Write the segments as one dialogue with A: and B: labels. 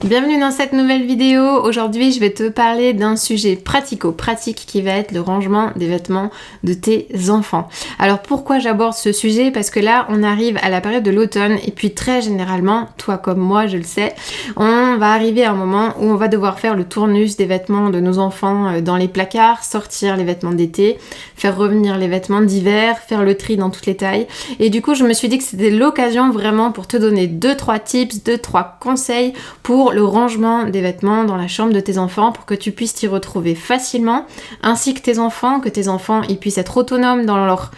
A: Bienvenue dans cette nouvelle vidéo. Aujourd'hui, je vais te parler d'un sujet pratico-pratique qui va être le rangement des vêtements de tes enfants. Alors pourquoi j'aborde ce sujet? Parce que là, on arrive à la période de l'automne et puis très généralement, toi comme moi, je le sais, on va arriver à un moment où on va devoir faire le tournus des vêtements de nos enfants dans les placards, sortir les vêtements d'été, faire revenir les vêtements d'hiver, faire le tri dans toutes les tailles. Et du coup, je me suis dit que c'était l'occasion vraiment pour te donner 2-3 tips, 2-3 conseils pour le rangement des vêtements dans la chambre de tes enfants pour que tu puisses t'y retrouver facilement, ainsi que tes enfants ils puissent être autonomes dans leur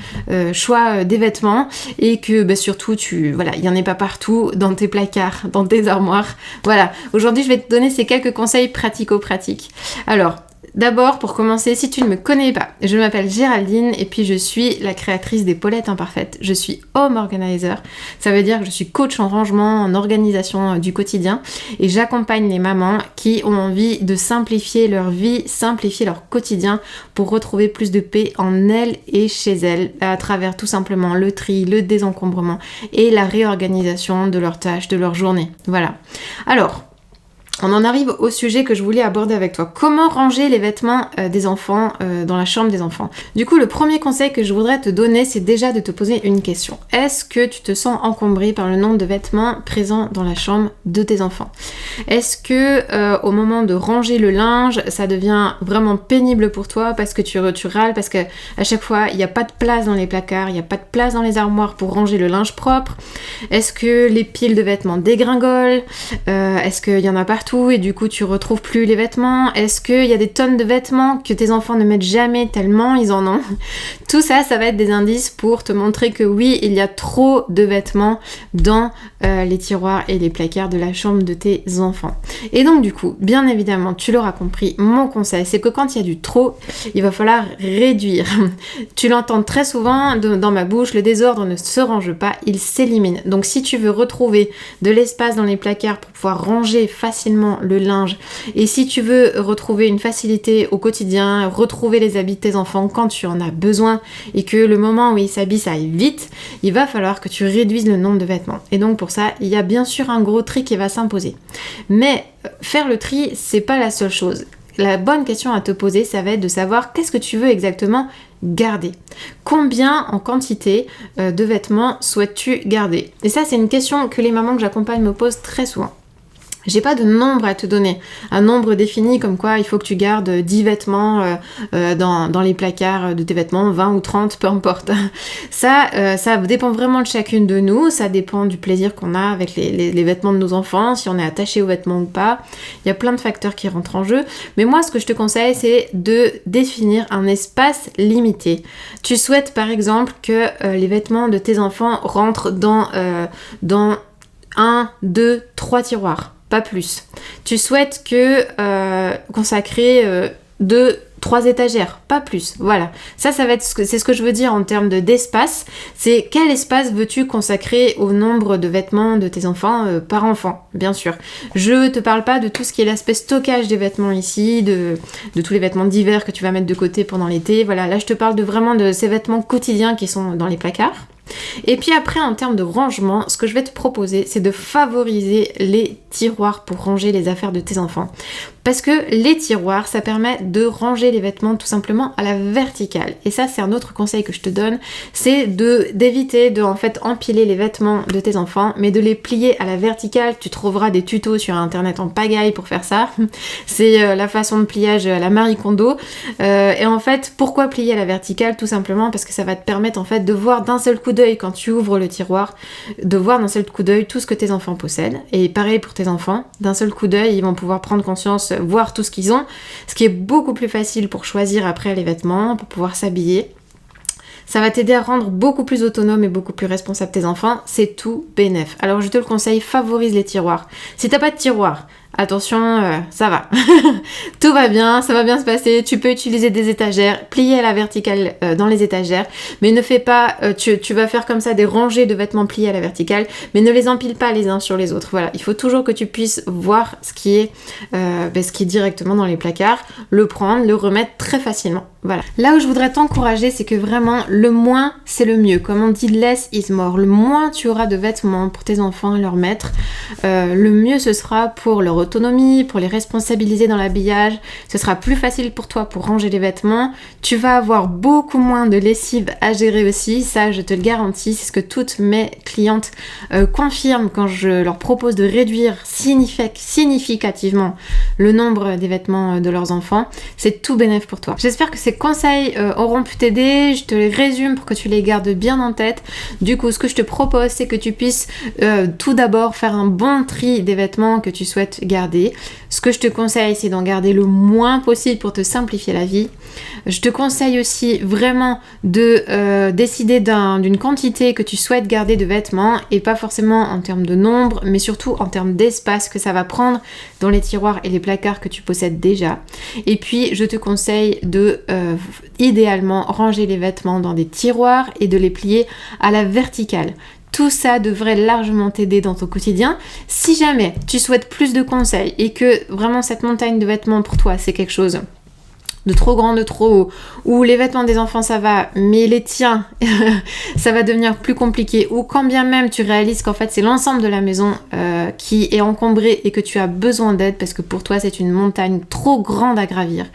A: choix des vêtements et que surtout il n'y en ait pas partout dans tes placards, dans tes armoires. Voilà, aujourd'hui je vais te donner ces quelques conseils pratico-pratiques. Alors, d'abord, pour commencer, si tu ne me connais pas, je m'appelle Géraldine et puis je suis la créatrice des Paulettes Imparfaites. Je suis home organizer, ça veut dire que je suis coach en rangement, en organisation du quotidien et j'accompagne les mamans qui ont envie de simplifier leur vie, simplifier leur quotidien pour retrouver plus de paix en elles et chez elles à travers tout simplement le tri, le désencombrement et la réorganisation de leurs tâches, de leur journée. Voilà. Alors, on en arrive au sujet que je voulais aborder avec toi. Comment ranger les vêtements des enfants dans la chambre des enfants? Du coup, le premier conseil que je voudrais te donner, c'est déjà de te poser une question. Est-ce que tu te sens encombré par le nombre de vêtements présents dans la chambre de tes enfants? Est-ce que au moment de ranger le linge, ça devient vraiment pénible pour toi parce que tu râles, parce que à chaque fois, il n'y a pas de place dans les placards, il n'y a pas de place dans les armoires pour ranger le linge propre? Est-ce que les piles de vêtements dégringolent? Est-ce qu'il y en a partout et du coup tu retrouves plus les vêtements? Est-ce qu'il y a des tonnes de vêtements que tes enfants ne mettent jamais tellement ils en ont? Tout ça, ça va être des indices pour te montrer que oui, il y a trop de vêtements dans les tiroirs et les placards de la chambre de tes enfants. Et donc du coup, bien évidemment, tu l'auras compris, mon conseil, c'est que quand il y a du trop, il va falloir réduire. Tu l'entends très souvent dans ma bouche, le désordre ne se range pas, il s'élimine. Donc si tu veux retrouver de l'espace dans les placards pour pouvoir ranger facilement le linge, et si tu veux retrouver une facilité au quotidien, retrouver les habits de tes enfants quand tu en as besoin et que le moment où ils s'habillent ça aille vite, il va falloir que tu réduises le nombre de vêtements. Et donc pour ça, il y a bien sûr un gros tri qui va s'imposer. Mais faire le tri, c'est pas la seule chose. La bonne question à te poser, ça va être de savoir qu'est-ce que tu veux exactement garder. Combien en quantité de vêtements souhaites-tu garder? Et ça, c'est une question que les mamans que j'accompagne me posent très souvent. J'ai pas de nombre à te donner, un nombre défini comme quoi il faut que tu gardes 10 vêtements dans les placards de tes vêtements, 20 ou 30, peu importe. Ça dépend vraiment de chacune de nous, ça dépend du plaisir qu'on a avec les vêtements de nos enfants, si on est attaché aux vêtements ou pas. Il y a plein de facteurs qui rentrent en jeu, mais moi ce que je te conseille c'est de définir un espace limité. Tu souhaites par exemple que les vêtements de tes enfants rentrent dans 1, 2, 3 tiroirs. Pas plus. Tu souhaites consacrer 2-3 étagères, pas plus. Voilà. Ça va être c'est ce que je veux dire en termes d'espace. C'est quel espace veux-tu consacrer au nombre de vêtements de tes enfants par enfant, bien sûr. Je te parle pas de tout ce qui est l'aspect stockage des vêtements ici, de tous les vêtements d'hiver que tu vas mettre de côté pendant l'été. Voilà, là je te parle vraiment de ces vêtements quotidiens qui sont dans les placards. Et puis après, en termes de rangement, ce que je vais te proposer, c'est de favoriser les tiroirs pour ranger les affaires de tes enfants. Parce que les tiroirs, ça permet de ranger les vêtements tout simplement à la verticale. Et ça, c'est un autre conseil que je te donne, c'est d'éviter de en fait empiler les vêtements de tes enfants, mais de les plier à la verticale. Tu trouveras des tutos sur internet en pagaille pour faire ça. C'est la façon de pliage à la Marie Kondo. Et en fait, pourquoi plier à la verticale? Tout simplement parce que ça va te permettre en fait de voir d'un seul coup d'œil quand tu ouvres le tiroir, de voir d'un seul coup d'œil tout ce que tes enfants possèdent. Et pareil pour tes enfants, d'un seul coup d'œil, ils vont pouvoir prendre conscience, voir tout ce qu'ils ont, ce qui est beaucoup plus facile pour choisir après les vêtements, pour pouvoir s'habiller. Ça va t'aider à rendre beaucoup plus autonome et beaucoup plus responsable tes enfants, c'est tout bénef. Alors je te le conseille, favorise les tiroirs. Si t'as pas de tiroir, attention, ça va. Tout va bien, ça va bien se passer. Tu peux utiliser des étagères, plier à la verticale dans les étagères, mais ne fais pas, tu vas faire comme ça des rangées de vêtements pliés à la verticale, mais ne les empile pas les uns sur les autres. Voilà, il faut toujours que tu puisses voir ce qui est directement dans les placards, le prendre, le remettre très facilement. Voilà. Là où je voudrais t'encourager, c'est que vraiment, le moins, c'est le mieux. Comme on dit, less is more. Le moins tu auras de vêtements pour tes enfants et leur mettre, le mieux ce sera pour leur autonomie, pour les responsabiliser dans l'habillage. Ce sera plus facile pour toi pour ranger les vêtements. Tu vas avoir beaucoup moins de lessive à gérer aussi, ça je te le garantis. C'est ce que toutes mes clientes confirment quand je leur propose de réduire significativement le nombre des vêtements de leurs enfants. C'est tout bénéf pour toi. J'espère que ces conseils auront pu t'aider. Je te les résume pour que tu les gardes bien en tête. Du coup, ce que je te propose, c'est que tu puisses tout d'abord faire un bon tri des vêtements que tu souhaites garder. Ce que je te conseille, c'est d'en garder le moins possible pour te simplifier la vie. Je te conseille aussi vraiment de décider d'une quantité que tu souhaites garder de vêtements et pas forcément en termes de nombre, mais surtout en termes d'espace que ça va prendre dans les tiroirs et les placards que tu possèdes déjà. Et puis, je te conseille de idéalement ranger les vêtements dans des tiroirs et de les plier à la verticale. Tout ça devrait largement t'aider dans ton quotidien. Si jamais tu souhaites plus de conseils et que vraiment cette montagne de vêtements pour toi, c'est quelque chose de trop grand, de trop haut, ou les vêtements des enfants ça va, mais les tiens, ça va devenir plus compliqué, ou quand bien même tu réalises qu'en fait c'est l'ensemble de la maison qui est encombré et que tu as besoin d'aide parce que pour toi c'est une montagne trop grande à gravir.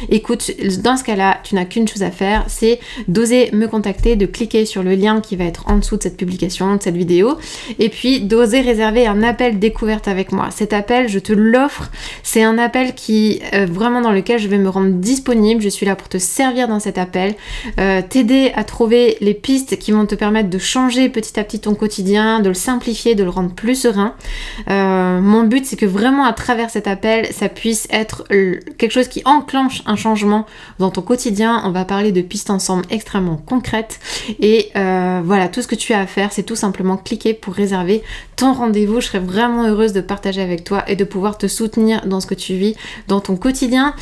A: Écoute, dans ce cas-là, tu n'as qu'une chose à faire, c'est d'oser me contacter, de cliquer sur le lien qui va être en dessous de cette publication, de cette vidéo, et puis d'oser réserver un appel découverte avec moi. Cet appel, je te l'offre, c'est un appel qui vraiment dans lequel je vais me rendre disponible, je suis là pour te servir dans cet appel, t'aider à trouver les pistes qui vont te permettre de changer petit à petit ton quotidien, de le simplifier, de le rendre plus serein. Mon but, c'est que vraiment à travers cet appel, ça puisse être quelque chose qui enclenche un changement dans ton quotidien. On va parler de pistes ensemble extrêmement concrètes et voilà, tout ce que tu as à faire, c'est tout simplement cliquer pour réserver ton rendez-vous. Je serais vraiment heureuse de partager avec toi et de pouvoir te soutenir dans ce que tu vis dans ton quotidien.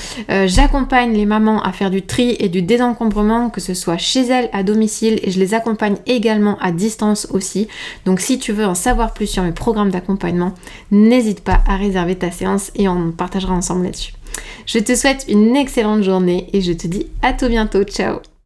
A: J'accompagne les mamans à faire du tri et du désencombrement, que ce soit chez elles, à domicile, et je les accompagne également à distance aussi. Donc si tu veux en savoir plus sur mes programmes d'accompagnement, n'hésite pas à réserver ta séance et on partagera ensemble là-dessus. Je te souhaite une excellente journée et je te dis à tout bientôt. Ciao!